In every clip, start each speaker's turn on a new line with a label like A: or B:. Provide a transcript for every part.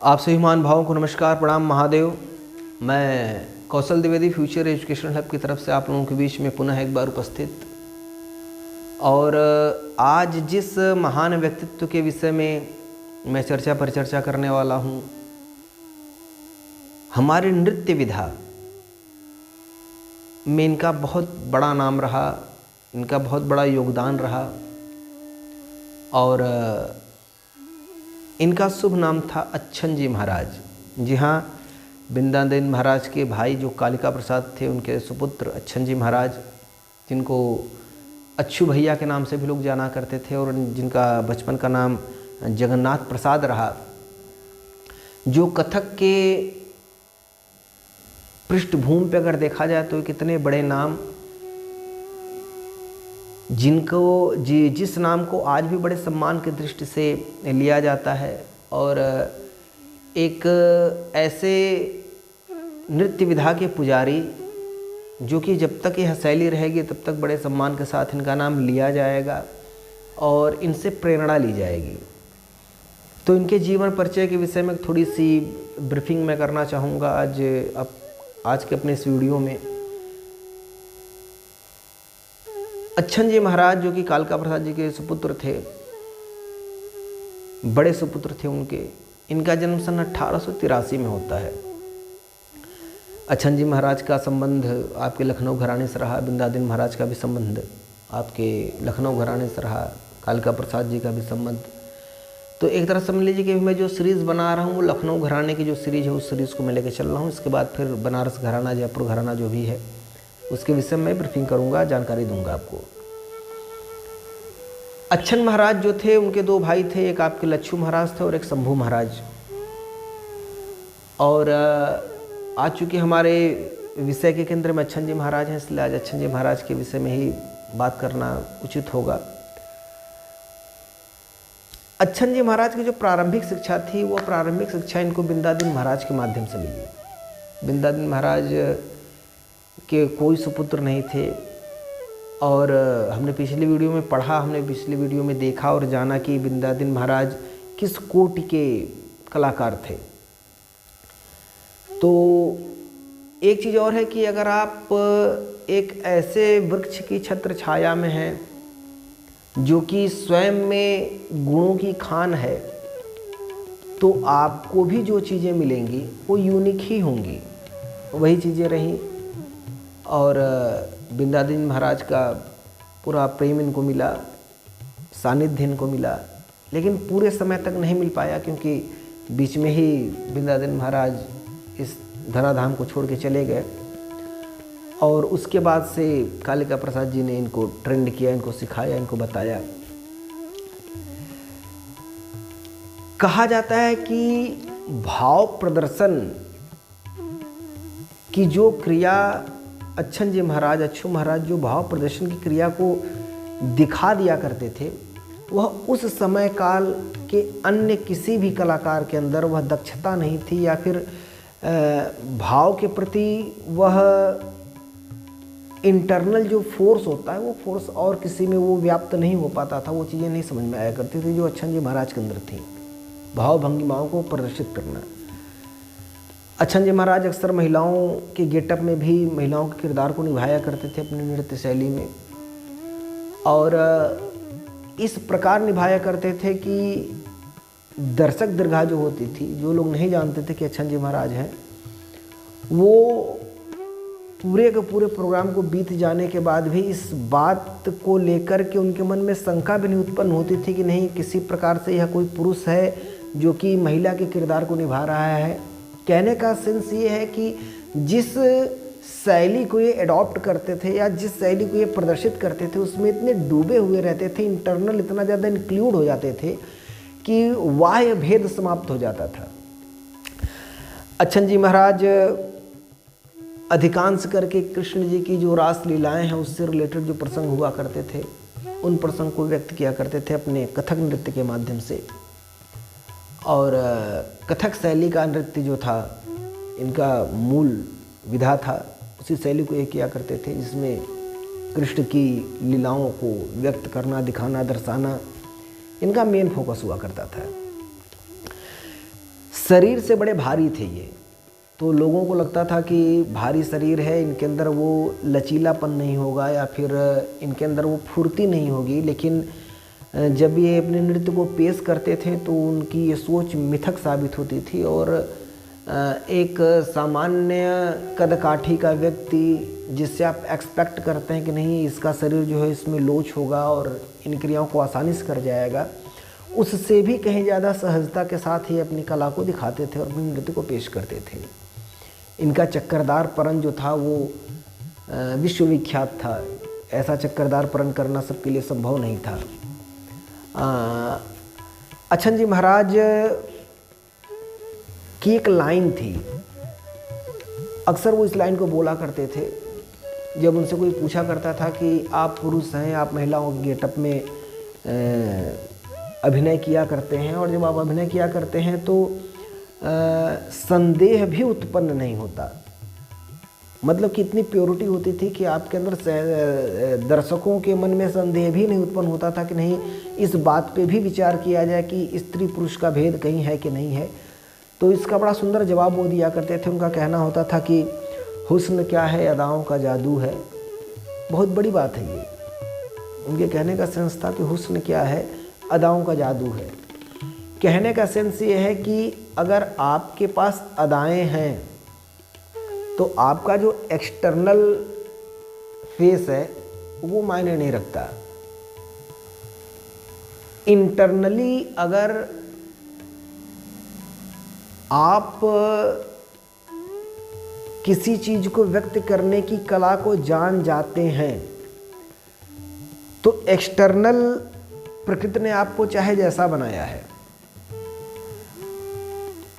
A: आप सभी महान भावों को नमस्कार, प्रणाम, महादेव। मैं कौशल द्विवेदी फ्यूचर एजुकेशन हब की तरफ से आप लोगों के बीच में पुनः एक बार उपस्थित। और आज जिस महान व्यक्तित्व के विषय में मैं चर्चा करने वाला हूँ, हमारे नृत्य विधा में इनका बहुत बड़ा नाम रहा, इनका बहुत बड़ा योगदान रहा। और इनका शुभ नाम था अच्छन जी महाराज। जी हाँ, बिंदादेन महाराज के भाई जो कालिका प्रसाद थे, उनके सुपुत्र अच्छन जी महाराज, जिनको अच्छू भैया के नाम से भी लोग जाना करते थे और जिनका बचपन का नाम जगन्नाथ प्रसाद रहा, जो कथक के पृष्ठभूमि पे अगर देखा जाए तो कितने बड़े नाम, जिनको जिस नाम को आज भी बड़े सम्मान की दृष्टि से लिया जाता है। और एक ऐसे नृत्य विधा के पुजारी जो कि जब तक यह शैली रहेगी तब तक बड़े सम्मान के साथ इनका नाम लिया जाएगा और इनसे प्रेरणा ली जाएगी। तो इनके जीवन परिचय के विषय में थोड़ी सी ब्रीफिंग मैं करना चाहूँगा आज के अपने इस वीडियो में। अच्छन जी महाराज जो कि कालिका प्रसाद जी के सुपुत्र थे, बड़े सुपुत्र थे उनके, इनका जन्म सन 1883 में होता है। अच्छन जी महाराज का संबंध आपके लखनऊ घराने से रहा, बिंदादिन महाराज का भी संबंध आपके लखनऊ घराने से रहा, कालिका प्रसाद जी का भी संबंध। तो एक तरह समझ लीजिए कि मैं जो सीरीज़ बना रहा हूँ वो लखनऊ घराने की जो सीरीज़ है उस सीरीज़ को मैं लेकर चल रहा हूँ। इसके बाद फिर बनारस घराना, जयपुर घराना जो भी है उसके विषय में ब्रीफिंग करूँगा, जानकारी दूंगा आपको। अच्छन महाराज जो थे उनके दो भाई थे, एक आपके लच्छू महाराज थे और एक शंभू महाराज। और आज चूँकि हमारे विषय के केंद्र में अच्छन जी महाराज हैं, इसलिए आज अच्छन जी महाराज के विषय में ही बात करना उचित होगा। अच्छन जी महाराज की जो प्रारंभिक शिक्षा थी वो प्रारंभिक शिक्षा इनको बिंदादिन महाराज के माध्यम से मिली। बिंदादिन महाराज के कोई सुपुत्र नहीं थे और हमने पिछली वीडियो में पढ़ा, हमने पिछली वीडियो में देखा और जाना कि बिंदादिन महाराज किस कोटि के कलाकार थे। तो एक चीज़ और है कि अगर आप एक ऐसे वृक्ष की छत्र छाया में हैं जो कि स्वयं में गुणों की खान है, तो आपको भी जो चीज़ें मिलेंगी वो यूनिक ही होंगी। वही चीज़ें रहीं और बिंदादिन महाराज का पूरा प्रेम इनको मिला, सानिध्य इनको मिला, लेकिन पूरे समय तक नहीं मिल पाया क्योंकि बीच में ही बिंदादिन महाराज इस धराधाम को छोड़ के चले गए। और उसके बाद से कालिका प्रसाद जी ने इनको ट्रेंड किया, इनको सिखाया, इनको बताया। कहा जाता है कि भाव प्रदर्शन की जो क्रिया अच्छन जी महाराज, अच्छू महाराज जो भाव प्रदर्शन की क्रिया को दिखा दिया करते थे, वह उस समय काल के अन्य किसी भी कलाकार के अंदर वह दक्षता नहीं थी, या फिर भाव के प्रति वह इंटरनल जो फोर्स होता है वो फोर्स और किसी में वो व्याप्त नहीं हो पाता था। वो चीज़ें नहीं समझ में आया करती थी जो अच्छन जी महाराज के अंदर थी, भाव भंगिमाओं को प्रदर्शित करना। अच्छन जी महाराज अक्सर महिलाओं के गेटअप में भी महिलाओं के किरदार को निभाया करते थे अपनी नृत्य शैली में, और इस प्रकार निभाया करते थे कि दर्शक दीर्घा जो होती थी, जो लोग नहीं जानते थे कि अच्छन जी महाराज हैं, वो पूरे के पूरे प्रोग्राम को बीत जाने के बाद भी इस बात को लेकर के उनके मन में शंका भी नहीं उत्पन्न होती थी कि नहीं, किसी प्रकार से यह कोई पुरुष है जो कि महिला के किरदार को निभा रहा है। कहने का सेंस ये है कि जिस शैली को ये अडॉप्ट करते थे या जिस शैली को ये प्रदर्शित करते थे उसमें इतने डूबे हुए रहते थे, इंटरनल इतना ज़्यादा इंक्लूड हो जाते थे कि बाह्य भेद समाप्त हो जाता था। अच्छन जी महाराज अधिकांश करके कृष्ण जी की जो रास लीलाएं हैं उससे रिलेटेड जो प्रसंग हुआ करते थे उन प्रसंग को व्यक्त किया करते थे अपने कथक नृत्य के माध्यम से। और कथक शैली का नृत्य जो था, इनका मूल विधा था, उसी शैली को ये किया करते थे जिसमें कृष्ण की लीलाओं को व्यक्त करना, दिखाना, दर्शाना इनका मेन फोकस हुआ करता था। शरीर से बड़े भारी थे ये, तो लोगों को लगता था कि भारी शरीर है, इनके अंदर वो लचीलापन नहीं होगा या फिर इनके अंदर वो फुर्ती नहीं होगी। लेकिन जब ये अपने नृत्य को पेश करते थे तो उनकी ये सोच मिथक साबित होती थी और एक सामान्य कदकाठी का व्यक्ति जिससे आप एक्सपेक्ट करते हैं कि नहीं इसका शरीर जो है इसमें लोच होगा और इन क्रियाओं को आसानी से कर जाएगा, उससे भी कहीं ज़्यादा सहजता के साथ ही अपनी कला को दिखाते थे और अपने नृत्य को पेश करते थे। इनका चक्करदार परन जो था वो विश्वविख्यात था। ऐसा चक्करदार परन करना सबके लिए संभव नहीं था। अच्छन जी महाराज की एक लाइन थी, अक्सर वो इस लाइन को बोला करते थे जब उनसे कोई पूछा करता था कि आप पुरुष हैं, आप महिलाओं के गेटअप में अभिनय किया करते हैं और जब आप अभिनय किया करते हैं तो संदेह भी उत्पन्न नहीं होता। मतलब कि इतनी प्योरिटी होती थी कि आपके अंदर दर्शकों के मन में संदेह भी नहीं उत्पन्न होता था कि नहीं इस बात पे भी विचार किया जाए कि स्त्री पुरुष का भेद कहीं है कि नहीं है। तो इसका बड़ा सुंदर जवाब वो दिया करते थे। उनका कहना होता था कि हुस्न क्या है, अदाओं का जादू है। बहुत बड़ी बात है ये। उनके कहने का सेंस था कि हुस्न क्या है, अदाओं का जादू है। कहने का सेंस ये है कि अगर आपके पास अदाएं हैं तो आपका जो एक्सटर्नल फेस है वो मायने नहीं रखता। इंटरनली अगर आप किसी चीज को व्यक्त करने की कला को जान जाते हैं तो एक्सटर्नल प्रकृति ने आपको चाहे जैसा बनाया है,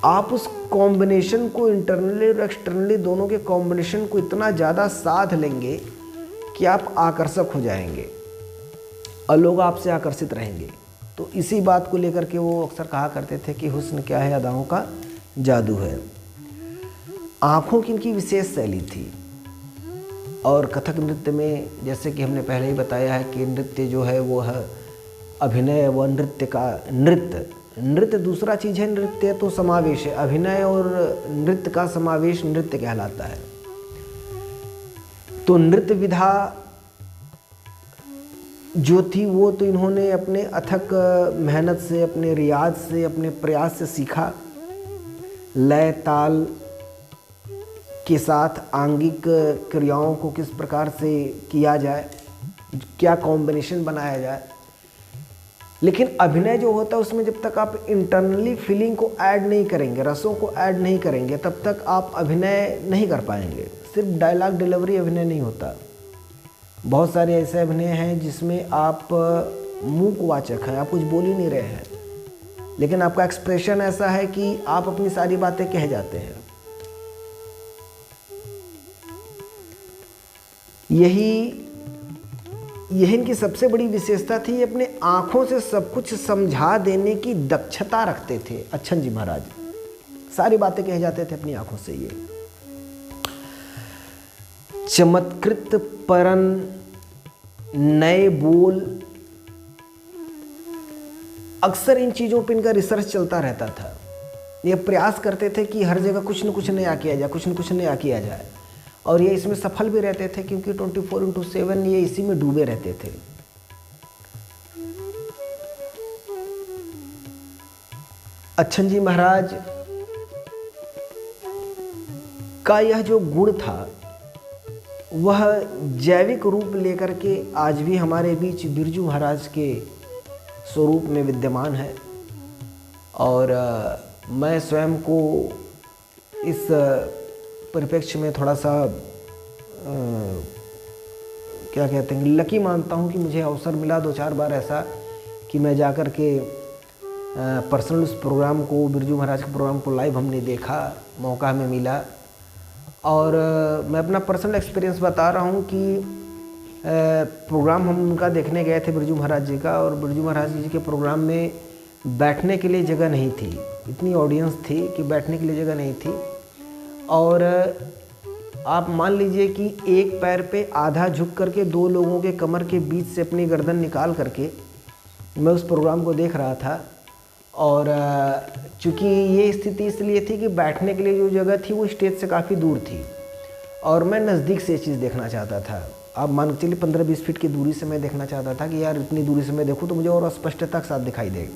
A: आप उस कॉम्बिनेशन को इंटरनली और एक्सटर्नली दोनों के कॉम्बिनेशन को इतना ज़्यादा साध लेंगे कि आप आकर्षक हो जाएंगे और लोग आपसे आकर्षित रहेंगे। तो इसी बात को लेकर के वो अक्सर कहा करते थे कि हुस्न क्या है, अदाओं का जादू है। आँखों की इनकी विशेष शैली थी और कथक नृत्य में जैसे कि हमने पहले ही बताया है कि नृत्य जो है वो है अभिनय व नृत्य का नृत्य दूसरा चीज़ है। नृत्य तो समावेश है, अभिनय और नृत्य का समावेश नृत्य कहलाता है। तो नृत्य विधा जो थी वो तो इन्होंने अपने अथक मेहनत से, अपने रियाज से, अपने प्रयास से सीखा। लय ताल के साथ आंगिक क्रियाओं को किस प्रकार से किया जाए, क्या कॉम्बिनेशन बनाया जाए। लेकिन अभिनय जो होता है उसमें जब तक आप इंटरनली फीलिंग को ऐड नहीं करेंगे, रसों को ऐड नहीं करेंगे, तब तक आप अभिनय नहीं कर पाएंगे। सिर्फ डायलॉग डिलीवरी अभिनय नहीं होता। बहुत सारे ऐसे अभिनय हैं जिसमें आप मूकवाचक हैं, आप कुछ बोल ही नहीं रहे हैं, लेकिन आपका एक्सप्रेशन ऐसा है कि आप अपनी सारी बातें कह जाते हैं। यही इनकी सबसे बड़ी विशेषता थी। अपने आँखों से सब कुछ समझा देने की दक्षता रखते थे अच्छन जी महाराज। सारी बातें कह जाते थे अपनी आँखों से। ये चमत्कृत परन, नए बोल, अक्सर इन चीज़ों पर इनका रिसर्च चलता रहता था। ये प्रयास करते थे कि हर जगह कुछ न कुछ नया किया जाए, कुछ न कुछ नया किया जाए, और ये इसमें सफल भी रहते थे क्योंकि 24/7 ये इसी में डूबे रहते थे। अच्छन जी महाराज का यह जो गुण था वह जैविक रूप लेकर के आज भी हमारे बीच बिरजू महाराज के स्वरूप में विद्यमान है। और मैं स्वयं को इस परिप्रेक्ष्य में थोड़ा सा क्या कहते हैं, लकी मानता हूँ कि मुझे अवसर मिला 2-4 बार ऐसा कि मैं जाकर के पर्सनल उस प्रोग्राम को, बिरजू महाराज के प्रोग्राम को लाइव हमने देखा, मौका हमें मिला। और मैं अपना पर्सनल एक्सपीरियंस बता रहा हूँ कि प्रोग्राम हम उनका देखने गए थे बिरजू महाराज जी का, और बिरजू महाराज जी के प्रोग्राम में बैठने के लिए जगह नहीं थी। इतनी ऑडियंस थी कि बैठने के लिए जगह नहीं थी। और आप मान लीजिए कि एक पैर पे आधा झुक करके 2 लोगों के कमर के बीच से अपनी गर्दन निकाल करके मैं उस प्रोग्राम को देख रहा था। और चूँकि ये स्थिति इसलिए थी कि बैठने के लिए जो जगह थी वो स्टेज से काफ़ी दूर थी और मैं नज़दीक से ये चीज़ देखना चाहता था। आप मान के चलिए 15-20 फीट की दूरी से मैं देखना चाहता था कि यार इतनी दूरी से मैं देखूँ तो मुझे और स्पष्टता के साथ दिखाई दे।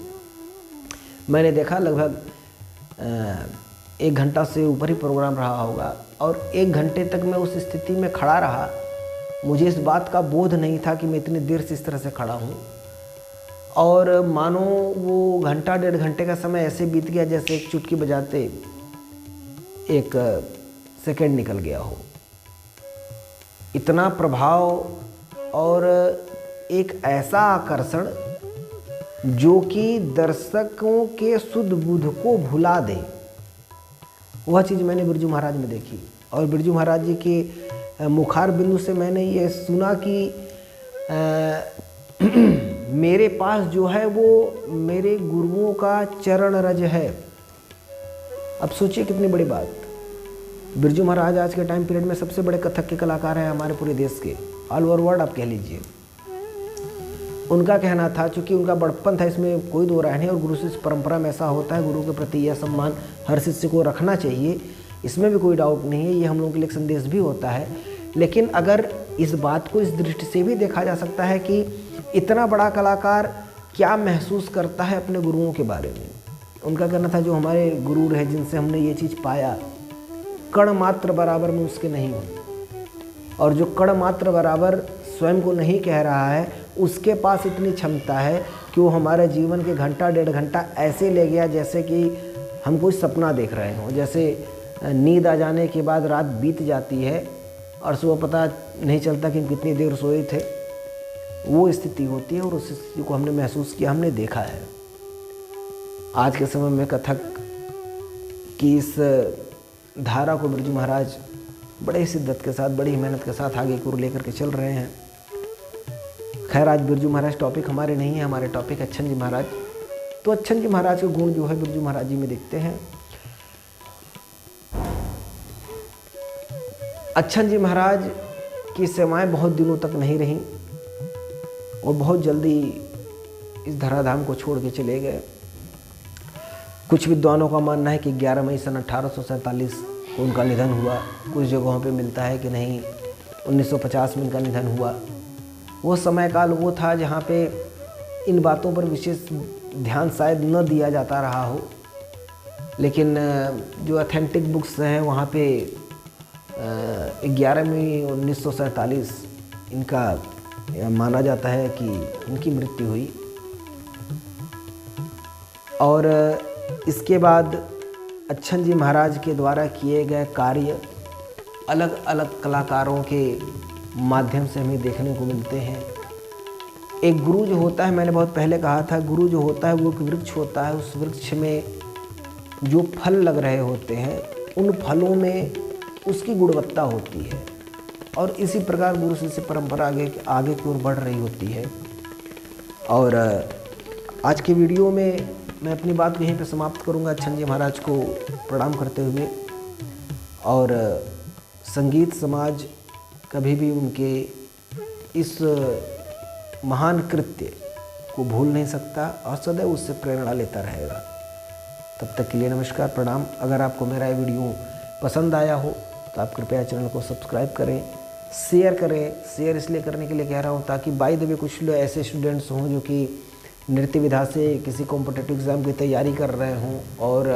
A: मैंने देखा लगभग 1 घंटा से ऊपर ही प्रोग्राम रहा होगा और 1 घंटे तक मैं उस स्थिति में खड़ा रहा। मुझे इस बात का बोध नहीं था कि मैं इतनी देर से इस तरह से खड़ा हूँ और मानो वो घंटा 1.5 घंटे का समय ऐसे बीत गया जैसे एक चुटकी बजाते 1 सेकंड निकल गया हो। इतना प्रभाव और एक ऐसा आकर्षण जो कि दर्शकों के शुद्ध बुद्ध को भुला दे, वह चीज़ मैंने बिरजू महाराज में देखी। और बिरजू महाराज जी के मुखार बिंदु से मैंने ये सुना कि मेरे पास जो है वो मेरे गुरुओं का चरण रज है। अब सोचिए कितनी बड़ी बात। बिरजू महाराज आज के टाइम पीरियड में सबसे बड़े कथक के कलाकार हैं हमारे पूरे देश के, ऑल ओवर वर्ल्ड आप कह लीजिए। उनका कहना था, चूँकि उनका बड़प्पन था, इसमें कोई दो राय नहीं, और गुरु शिष्य परंपरा में ऐसा होता है, गुरु के प्रति यह सम्मान हर शिष्य को रखना चाहिए, इसमें भी कोई डाउट नहीं है, ये हम लोगों के लिए एक संदेश भी होता है। लेकिन अगर इस बात को इस दृष्टि से भी देखा जा सकता है कि इतना बड़ा कलाकार क्या महसूस करता है अपने गुरुओं के बारे में। उनका कहना था जो हमारे गुरु रहे जिनसे हमने ये चीज़ पाया, कण मात्र बराबर में उसके नहीं हूँ, और जो कण मात्र बराबर स्वयं को नहीं कह रहा है उसके पास इतनी क्षमता है कि वो हमारे जीवन के घंटा 1.5 घंटा ऐसे ले गया जैसे कि हम कोई सपना देख रहे हों। जैसे नींद आ जाने के बाद रात बीत जाती है और सुबह पता नहीं चलता कि हम कितनी देर सोए थे, वो स्थिति होती है और उस स्थिति को हमने महसूस किया, हमने देखा है। आज के समय में कथक की इस धारा को बिरजू महाराज बड़े शिद्दत के साथ, बड़ी मेहनत के साथ आगे की ओर लेकर के चल रहे हैं। खैर आज बिरजू महाराज टॉपिक हमारे नहीं है, हमारे टॉपिक अच्छन जी महाराज। तो अच्छन जी महाराज के गुण जो है बिरजू महाराज जी में दिखते हैं। अच्छन जी महाराज की सेवाएं बहुत दिनों तक नहीं रहीं और बहुत जल्दी इस धराधाम को छोड़ के चले गए। कुछ विद्वानों का मानना है कि 11 मई सन 1847 को उनका निधन हुआ। कुछ जगहों पे मिलता है कि नहीं 1950 में इनका निधन हुआ। वो समय काल वो था जहाँ पे इन बातों पर विशेष ध्यान शायद न दिया जाता रहा हो, लेकिन जो ऑथेंटिक बुक्स हैं वहाँ पे 11 मई 1947 इनका माना जाता है कि इनकी मृत्यु हुई। और इसके बाद अच्छन जी महाराज के द्वारा किए गए कार्य अलग अलग कलाकारों के माध्यम से हमें देखने को मिलते हैं। एक गुरु जो होता है, मैंने बहुत पहले कहा था, गुरु जो होता है वो एक वृक्ष होता है। उस वृक्ष में जो फल लग रहे होते हैं उन फलों में उसकी गुणवत्ता होती है और इसी प्रकार गुरु शिष्य परंपरा आगे की ओर बढ़ रही होती है। और आज की वीडियो में मैं अपनी बात को यहीं पे समाप्त करूंगा, अच्छन जी महाराज को प्रणाम करते हुए। और संगीत समाज कभी भी उनके इस महान कृत्य को भूल नहीं सकता और सदैव उससे प्रेरणा लेता रहेगा। तब तक के लिए नमस्कार, प्रणाम। अगर आपको मेरा ये वीडियो पसंद आया हो तो आप कृपया चैनल को सब्सक्राइब करें, शेयर करें। शेयर इसलिए करने के लिए कह रहा हूँ ताकि बाय द वे कुछ लोग ऐसे स्टूडेंट्स हों जो कि नृत्य विधा से किसी कॉम्पिटिटिव एग्ज़ाम की तैयारी कर रहे हों और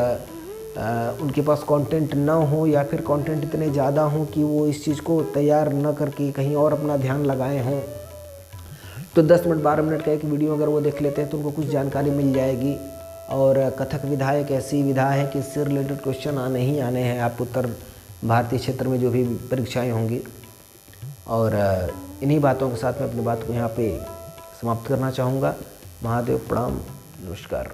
A: उनके पास कंटेंट ना हो या फिर कंटेंट इतने ज़्यादा हों कि वो इस चीज़ को तैयार न करके कहीं और अपना ध्यान लगाए हों। तो 10 मिनट 12 मिनट का एक वीडियो अगर वो देख लेते हैं तो उनको कुछ जानकारी मिल जाएगी। और कथक विधा एक ऐसी विधा है कि इससे रिलेटेड क्वेश्चन आने ही आने हैं आप उत्तर भारतीय क्षेत्र में जो भी परीक्षाएँ होंगी। और इन्हीं बातों के साथ मैं अपनी बात को यहाँ पे समाप्त करना चाहूँगा। महादेव, प्रणाम, नमस्कार।